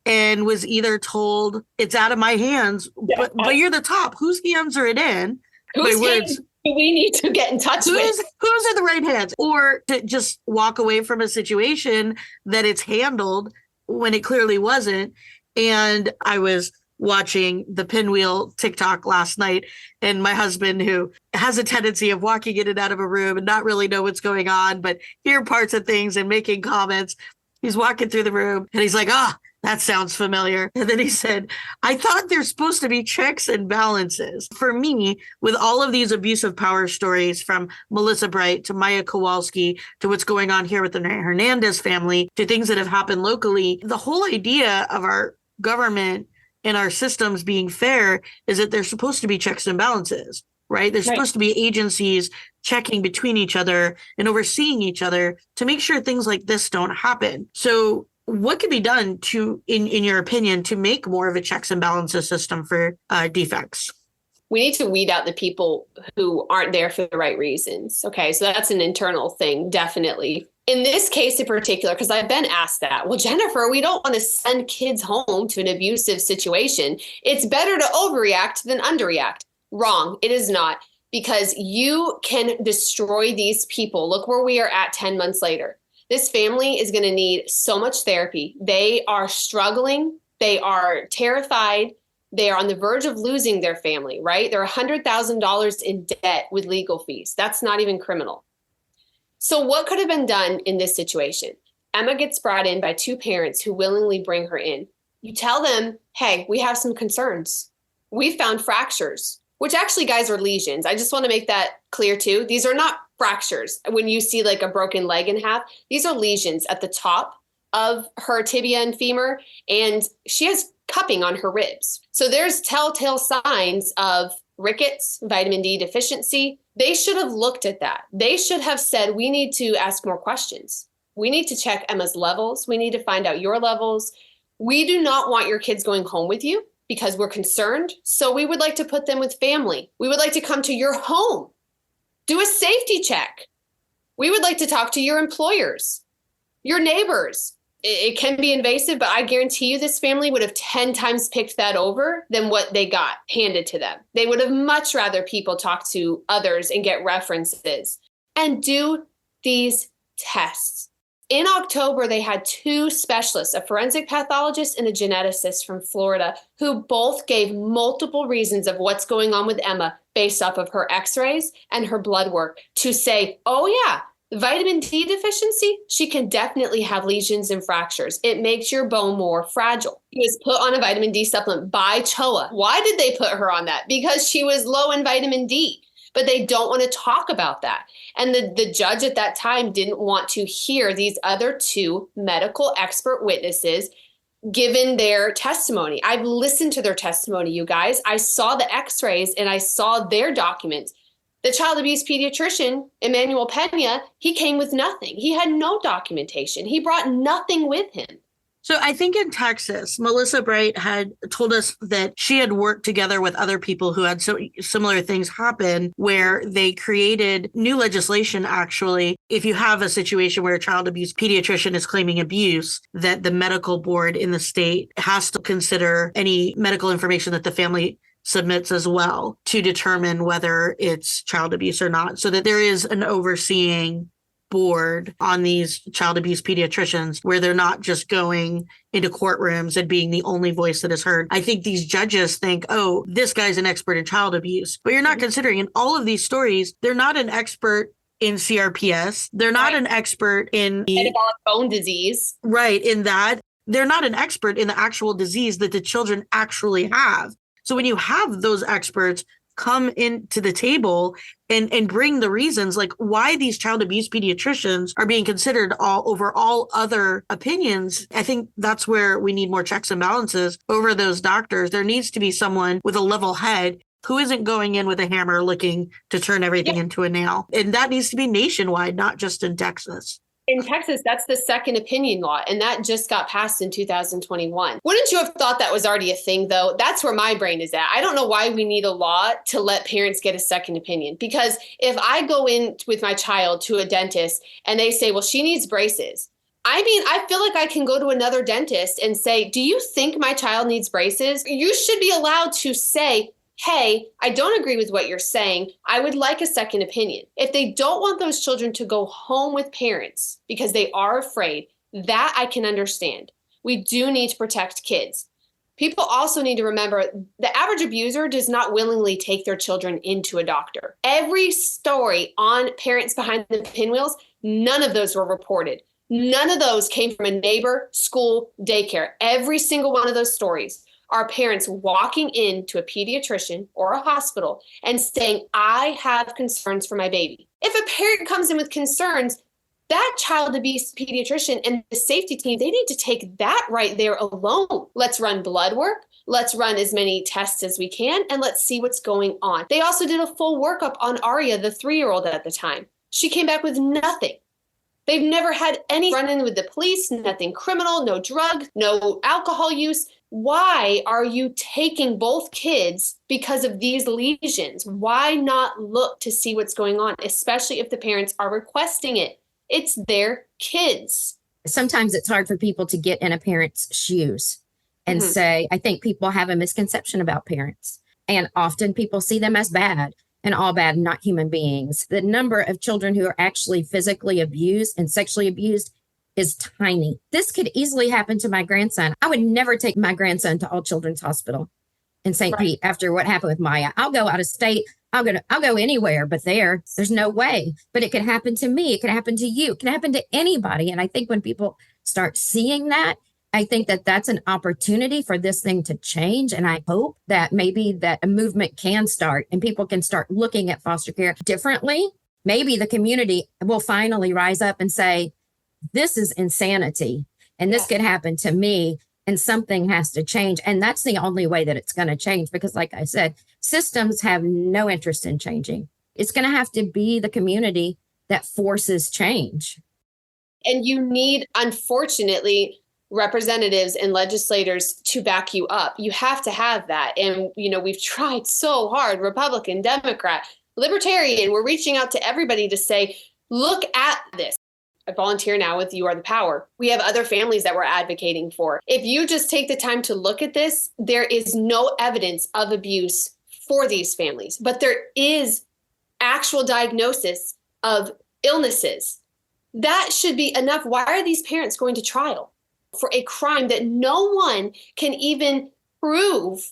and was either told it's out of my hands, but you're the top. Whose hands are it in? Whose hands do we need to get in touch with? Who's are the right hands? Or to just walk away from a situation that it's handled when it clearly wasn't. And I was watching the Pinwheel TikTok last night, and my husband, who has a tendency of walking in and out of a room and not really know what's going on, but hear parts of things and making comments, he's walking through the room and he's like, that sounds familiar. And then he said, I thought there's supposed to be checks and balances. For me, with all of these abusive power stories from Melissa Bright to Maya Kowalski to what's going on here with the Hernandez family to things that have happened locally, the whole idea of our government and our systems being fair is that there's supposed to be checks and balances, right? There's supposed to be agencies checking between each other and overseeing each other to make sure things like this don't happen. So what can be done to, in your opinion, to make more of a checks and balances system for DFACS? We need to weed out the people who aren't there for the right reasons. Okay, so that's an internal thing, definitely. In this case in particular, because I've been asked that, well, Jennifer, we don't want to send kids home to an abusive situation. It's better to overreact than underreact. Wrong, it is not, because you can destroy these people. Look where we are at 10 months later. This family is going to need so much therapy. They are struggling. They are terrified. They are on the verge of losing their family, right? They're $100,000 in debt with legal fees. That's not even criminal. So what could have been done in this situation? Emma gets brought in by two parents who willingly bring her in. You tell them, hey, we have some concerns. We found fractures, which actually, guys, are lesions. I just want to make that clear too. These are not fractures. When you see like a broken leg in half, these are lesions at the top of her tibia and femur, and she has cupping on her ribs. So there's telltale signs of rickets, vitamin D deficiency. They should have looked at that. They should have said, we need to ask more questions. We need to check Emma's levels. We need to find out your levels. We do not want your kids going home with you because we're concerned. So we would like to put them with family. We would like to come to your home. Do a safety check. We would like to talk to your employers, your neighbors. It can be invasive, but I guarantee you this family would have 10 times picked that over than what they got handed to them. They would have much rather people talk to others and get references and do these tests. In October, they had two specialists, a forensic pathologist and a geneticist from Florida, who both gave multiple reasons of what's going on with Emma based off of her x-rays and her blood work to say, oh yeah, Vitamin D deficiency, she can definitely have lesions and fractures. It makes your bone more fragile. She was put on a vitamin D supplement by CHOA. Why did they put her on that? Because she was low in vitamin D. But they don't want to talk about that. And the judge at that time didn't want to hear these other two medical expert witnesses given their testimony. I've listened to their testimony, you guys. I saw the x-rays and I saw their documents. The child abuse pediatrician, Emmanuel Pena, he came with nothing. He had no documentation. He brought nothing with him. So I think in Texas, Melissa Bright had told us that she had worked together with other people who had so similar things happen, where they created new legislation. Actually, if you have a situation where a child abuse pediatrician is claiming abuse, that the medical board in the state has to consider any medical information that the family submits as well to determine whether it's child abuse or not, so that there is an overseeing board on these child abuse pediatricians where they're not just going into courtrooms and being the only voice that is heard. I think these judges think, oh, this guy's an expert in child abuse, but you're not considering in all of these stories, they're not an expert in CRPS. They're not an expert in metabolic bone disease. Right. In that, they're not an expert in the actual disease that the children actually have. So when you have those experts come into the table and bring the reasons like why these child abuse pediatricians are being considered all over all other opinions, I think that's where we need more checks and balances over those doctors. There needs to be someone with a level head who isn't going in with a hammer looking to turn everything into a nail. And that needs to be nationwide, not just in Texas. In Texas, that's the second opinion law, and that just got passed in 2021. Wouldn't you have thought that was already a thing, though? That's where my brain is at. I don't know why we need a law to let parents get a second opinion, because if I go in with my child to a dentist and they say, well, she needs braces. I mean, I feel like I can go to another dentist and say, do you think my child needs braces? You should be allowed to say, hey, I don't agree with what you're saying. I would like a second opinion. If they don't want those children to go home with parents because they are afraid, that I can understand. We do need to protect kids. People also need to remember the average abuser does not willingly take their children into a doctor. Every story on parents behind the pinwheels, none of those were reported. None of those came from a neighbor, school, daycare. Every single one of those stories are parents walking into a pediatrician or a hospital and saying, I have concerns for my baby. If a parent comes in with concerns, that child abuse pediatrician and the safety team, they need to take that right there alone. Let's run blood work. Let's run as many tests as we can, and let's see what's going on. They also did a full workup on Aria, the 3-year-old at the time. She came back with nothing. They've never had any run-in with the police, nothing criminal, no drug, no alcohol use. Why are you taking both kids because of these lesions? Why not look to see what's going on, especially if the parents are requesting it? It's their kids. Sometimes it's hard for people to get in a parent's shoes and say, I think people have a misconception about parents. And often people see them as bad and all bad, not human beings. The number of children who are actually physically abused and sexually abused is tiny. This could easily happen to my grandson. I would never take my grandson to All Children's Hospital in St. Pete after what happened with Maya. I'll go out of state. I'll go anywhere, but there's no way. But it could happen to me. It could happen to you. It can happen to anybody. And I think when people start seeing that, I think that that's an opportunity for this thing to change. And I hope that maybe that a movement can start and people can start looking at foster care differently. Maybe the community will finally rise up and say, this is insanity and this could happen to me and something has to change. And that's the only way that it's going to change, because like I said, systems have no interest in changing. It's going to have to be the community that forces change. And you need, unfortunately, representatives and legislators to back you up. You have to have that. And, we've tried so hard, Republican, Democrat, Libertarian, we're reaching out to everybody to say, look at this. I volunteer now with You Are the Power. We have other families that we're advocating for. If you just take the time to look at this, there is no evidence of abuse for these families, but there is actual diagnosis of illnesses. That should be enough. Why are these parents going to trial for a crime that no one can even prove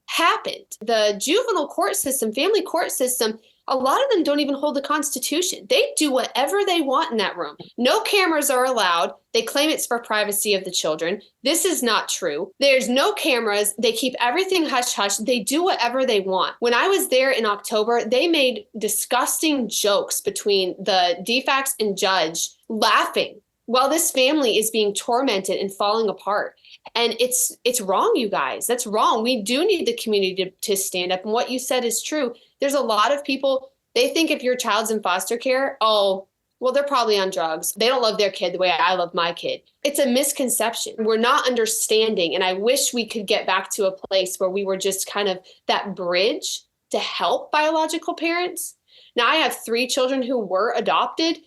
happened? The juvenile court system, family court system, A lot of them don't even hold the Constitution. They do whatever they want in that room. No cameras are allowed. They claim it's for privacy of the children. This is not true. There's no cameras. They keep everything hush hush. They do whatever they want. When I was there in October, they made disgusting jokes between the DFACS and judge, laughing while this family is being tormented and falling apart. And it's wrong, you guys. That's wrong. We do need the community to stand up. And what you said is true. There's a lot of people, they think if your child's in foster care, oh, well, they're probably on drugs. They don't love their kid the way I love my kid. It's a misconception. We're not understanding. And I wish we could get back to a place where we were just kind of that bridge to help biological parents. Now, I have 3 children who were adopted.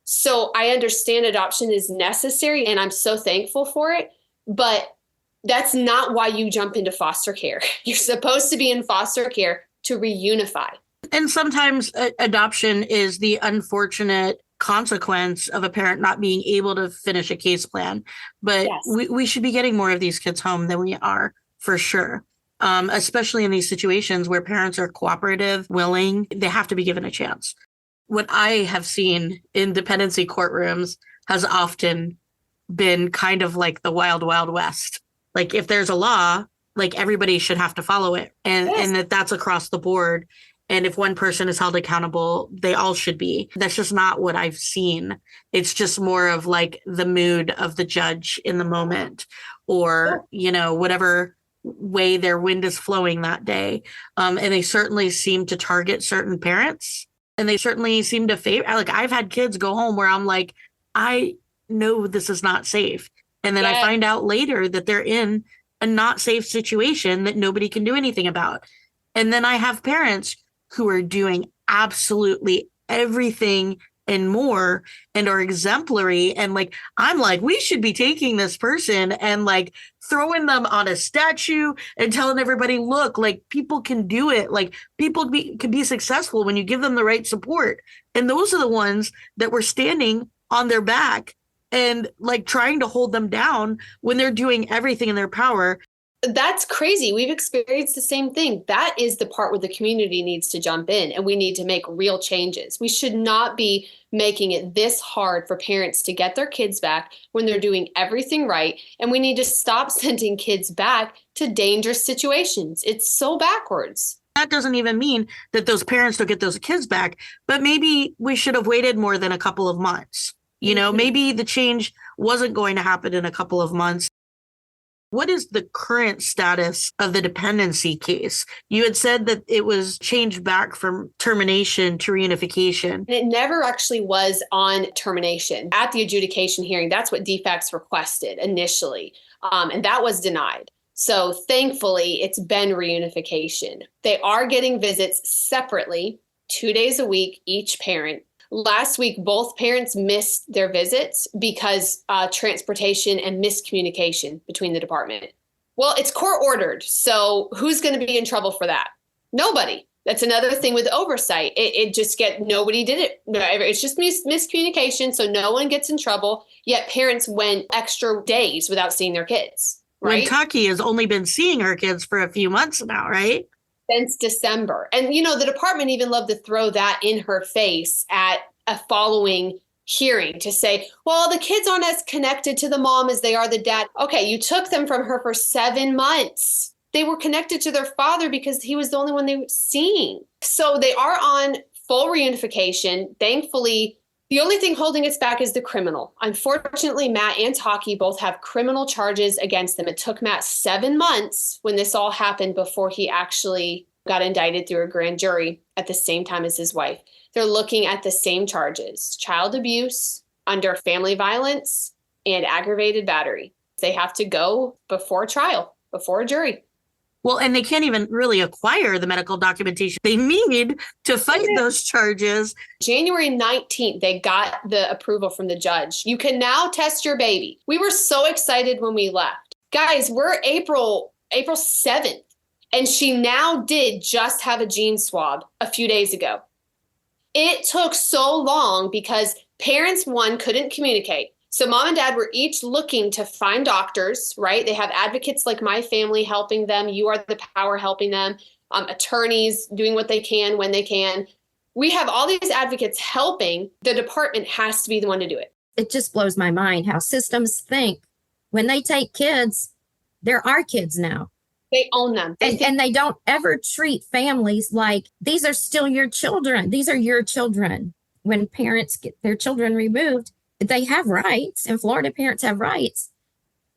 So I understand adoption is necessary, and I'm so thankful for it. But that's not why you jump into foster care. You're supposed to be in foster care to reunify. And sometimes adoption is the unfortunate consequence of a parent not being able to finish a case plan. But Yes. we should be getting more of these kids home than we are, for sure. Especially in these situations where parents are cooperative, willing, they have to be given a chance. What I have seen in dependency courtrooms has often been kind of like the wild, wild west. Like if there's a law, like everybody should have to follow it. And that's across the board. And if one person is held accountable, they all should be. That's just not what I've seen. It's just more of like the mood of the judge in the moment, or, you know, whatever way their wind is flowing that day. And they certainly seem to target certain parents, and they certainly seem to favor. Like I've had kids go home where I'm like, I know this is not safe. And then I find out later that they're in a not safe situation that nobody can do anything about. And then I have parents who are doing absolutely everything and more and are exemplary. And like, I'm like, we should be taking this person and like throwing them on a statue and telling everybody, look, like people can do it. Like people can be successful when you give them the right support. And those are the ones that were standing on their back and like trying to hold them down when they're doing everything in their power. That's crazy. We've experienced the same thing. That is the part where the community needs to jump in, and we need to make real changes. We should not be making it this hard for parents to get their kids back when they're doing everything right. And we need to stop sending kids back to dangerous situations. It's so backwards. That doesn't even mean that those parents don't get those kids back, but maybe we should have waited more than a couple of months. You know, maybe the change wasn't going to happen in a couple of months. What is the current status of the dependency case? You had said that it was changed back from termination to reunification. And it never actually was on termination. At the adjudication hearing, that's what DFACS requested initially, and that was denied. So thankfully, it's been reunification. They are getting visits separately, 2 days a week, each parent. Last week, both parents missed their visits because transportation and miscommunication between the department. Well, it's court ordered. So who's going to be in trouble for that? Nobody. That's another thing with oversight. Nobody did it. It's just miscommunication. So no one gets in trouble. Yet parents went extra days without seeing their kids. Right? When Taki has only been seeing her kids for a few months now, right? Since December. And, you know, the department even loved to throw that in her face at a following hearing to say, well, the kids aren't as connected to the mom as they are the dad. Okay, you took them from her for 7 months. They were connected to their father because he was the only one they were seeing. So they are on full reunification. Thankfully, the only thing holding us back is the criminal. Unfortunately, Matt and Taki both have criminal charges against them. It took Matt 7 months when this all happened before he actually got indicted through a grand jury at the same time as his wife. They're looking at the same charges: child abuse, under family violence, and aggravated battery. They have to go before trial, before a jury. Well, and they can't even really acquire the medical documentation they need to fight those charges. January 19th, they got the approval from the judge. You can now test your baby. We were so excited when we left. Guys, we're April 7th, and she now did just have a gene swab a few days ago. It took so long because parents, one, couldn't communicate. So mom and dad were each looking to find doctors, right? They have advocates like my family helping them. You Are the Power helping them. Attorneys doing what they can when they can. We have all these advocates helping. The department has to be the one to do it. It just blows my mind how systems think when they take kids, they're our kids now. They own them. And they don't ever treat families like these are still your children. These are your children. When parents get their children removed, they have rights. In Florida, parents have rights,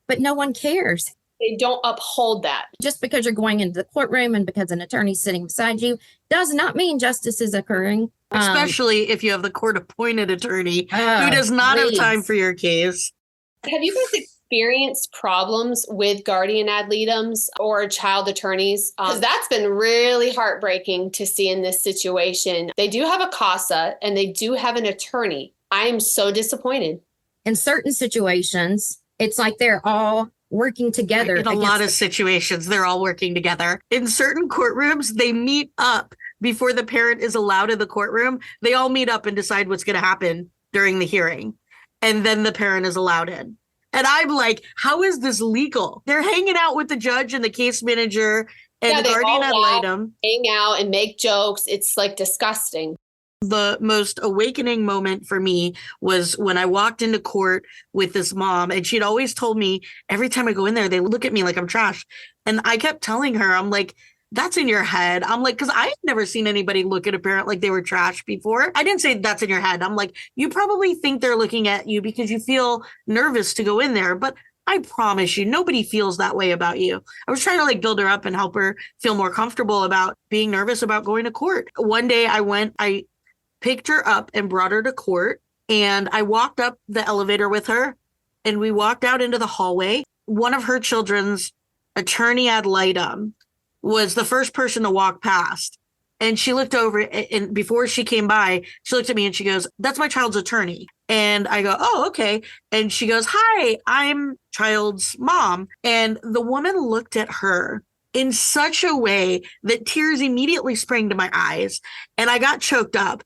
but no one cares. They don't uphold that. Just because you're going into the courtroom and because an attorney's sitting beside you does not mean justice is occurring. Especially if you have the court-appointed attorney who does not have time for your case. Have you guys experienced problems with guardian ad litems or child attorneys? Because that's been really heartbreaking to see in this situation. They do have a CASA and they do have an attorney. I'm so disappointed. In certain situations, it's like they're all working together. In a lot of situations, they're all working together. In certain courtrooms, they meet up before the parent is allowed in the courtroom. They all meet up and decide what's going to happen during the hearing. And then the parent is allowed in. And I'm like, how is this legal? They're hanging out with the judge and the case manager and the guardian ad litem. Hang out and make jokes. It's like disgusting. The most awakening moment for me was when I walked into court with this mom, and she'd always told me every time I go in there, they look at me like I'm trash. And I kept telling her, I'm like, that's in your head. I'm like, because I've never seen anybody look at a parent like they were trash before. I didn't say that's in your head. I'm like, you probably think they're looking at you because you feel nervous to go in there. But I promise you, nobody feels that way about you. I was trying to like build her up and help her feel more comfortable about being nervous about going to court. One day I picked her up and brought her to court, and I walked up the elevator with her, and we walked out into the hallway. One of her children's attorney ad litem was the first person to walk past, and she looked over, and before she came by, she looked at me and she goes, "That's my child's attorney." And I go, "Oh, okay." And she goes, "Hi, I'm child's mom." And the woman looked at her in such a way that tears immediately sprang to my eyes, and I got choked up.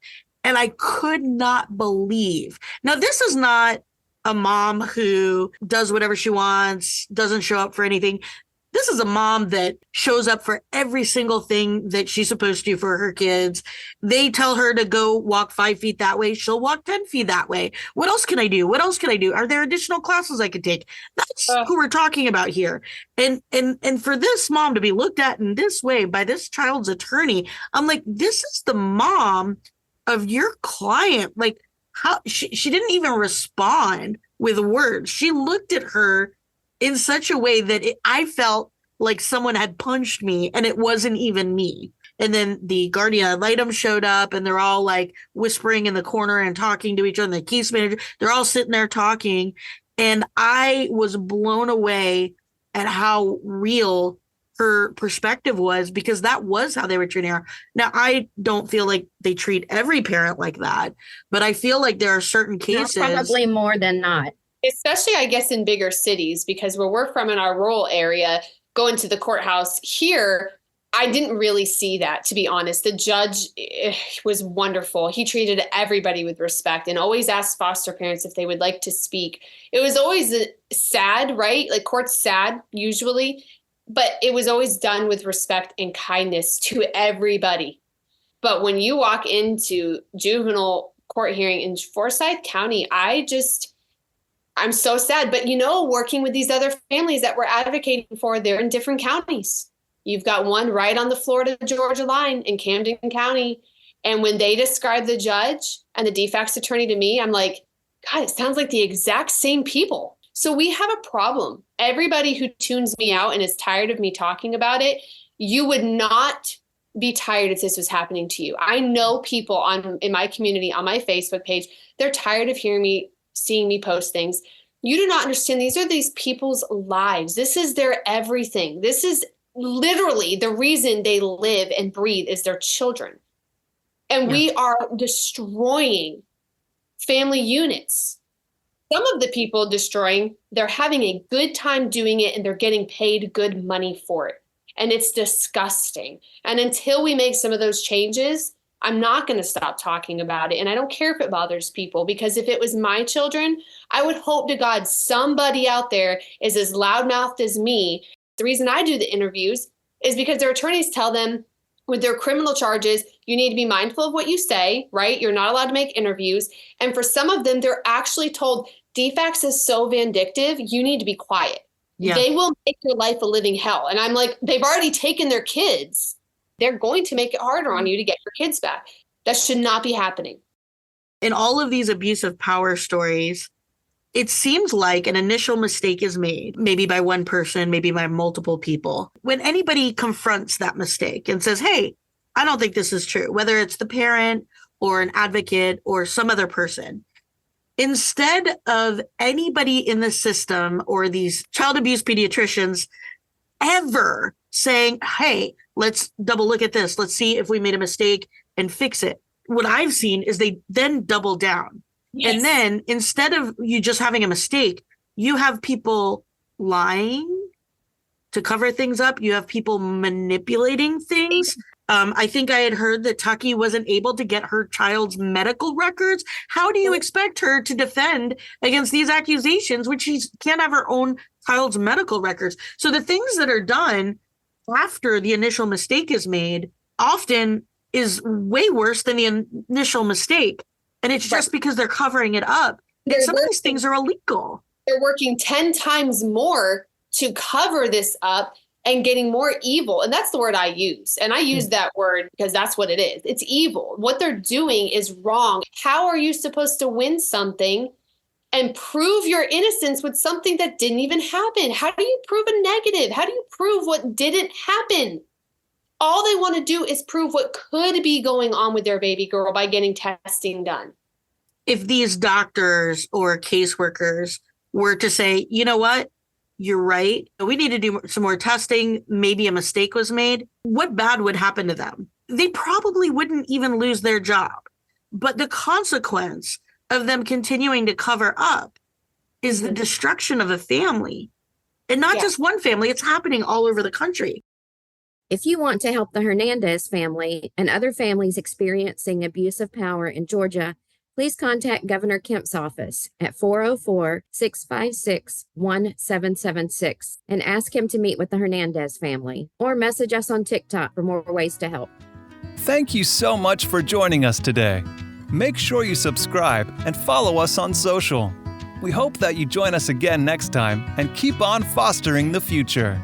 And I could not believe. Now, this is not a mom who does whatever she wants, doesn't show up for anything. This is a mom that shows up for every single thing that she's supposed to for her kids. They tell her to go walk 5 feet that way. She'll walk 10 feet that way. What else can I do? What else can I do? Are there additional classes I could take? That's who we're talking about here. And for this mom to be looked at in this way by this child's attorney, I'm like, this is the mom of your client. Like, how she didn't even respond with words. She looked at her in such a way that I felt like someone had punched me, and it wasn't even me. And then the guardian ad litem showed up, and they're all like whispering in the corner and talking to each other. And the case manager, they're all sitting there talking. And I was blown away at how real her perspective was, because that was how they were treating her. Now, I don't feel like they treat every parent like that, but I feel like there are certain cases. Probably more than not. Especially, I guess, in bigger cities, because where we're from in our rural area, going to the courthouse here, I didn't really see that, to be honest. The judge was wonderful. He treated everybody with respect and always asked foster parents if they would like to speak. It was always sad, right? Like, court's sad usually, but it was always done with respect and kindness to everybody. But when you walk into juvenile court hearing in Forsyth County, I'm so sad. But, working with these other families that we're advocating for, they're in different counties. You've got one right on the Florida-Georgia line in Camden County. And when they describe the judge and the defects attorney to me, I'm like, God, it sounds like the exact same people. So we have a problem. Everybody who tunes me out and is tired of me talking about it, you would not be tired if this was happening to you. I know people in my community, on my Facebook page, they're tired of seeing me post things. You do not understand. These are these people's lives. This is their everything. This is literally the reason they live and breathe is their children. And we are destroying family units. Some of the people destroying, they're having a good time doing it, and they're getting paid good money for it. And it's disgusting. And until we make some of those changes, I'm not going to stop talking about it. And I don't care if it bothers people, because if it was my children, I would hope to God somebody out there is as loudmouthed as me. The reason I do the interviews is because their attorneys tell them, With their criminal charges, you need to be mindful of what you say, right? You're not allowed to make interviews. And for some of them, they're actually told, DFACS is so vindictive, you need to be quiet. Yeah. They will make your life a living hell. And I'm like, they've already taken their kids. They're going to make it harder on you to get your kids back. That should not be happening. In all of these abuse of power stories, it seems like an initial mistake is made, maybe by one person, maybe by multiple people. When anybody confronts that mistake and says, hey, I don't think this is true, whether it's the parent or an advocate or some other person, instead of anybody in the system or these child abuse pediatricians ever saying, hey, let's double look at this. Let's see if we made a mistake and fix it. What I've seen is they then double down. Yes. And then instead of you just having a mistake, you have people lying to cover things up. You have people manipulating things. I think I had heard that Taki wasn't able to get her child's medical records. How do you expect her to defend against these accusations when she can't have her own child's medical records? So the things that are done after the initial mistake is made often is way worse than the initial mistake. And it's just because they're covering it up. And some of these things are illegal. They're working 10 times more to cover this up and getting more evil. And that's the word I use. And I use that word because that's what it is. It's evil. What they're doing is wrong. How are you supposed to win something and prove your innocence with something that didn't even happen? How do you prove a negative? How do you prove what didn't happen? All they want to do is prove what could be going on with their baby girl by getting testing done. If these doctors or caseworkers were to say, you know what, you're right, we need to do some more testing, maybe a mistake was made, what bad would happen to them? They probably wouldn't even lose their job. But the consequence of them continuing to cover up is the destruction of a family. And not just one family, it's happening all over the country. If you want to help the Hernandez family and other families experiencing abuse of power in Georgia, please contact Governor Kemp's office at 404-656-1776 and ask him to meet with the Hernandez family, or message us on TikTok for more ways to help. Thank you so much for joining us today. Make sure you subscribe and follow us on social. We hope that you join us again next time and keep on fostering the future.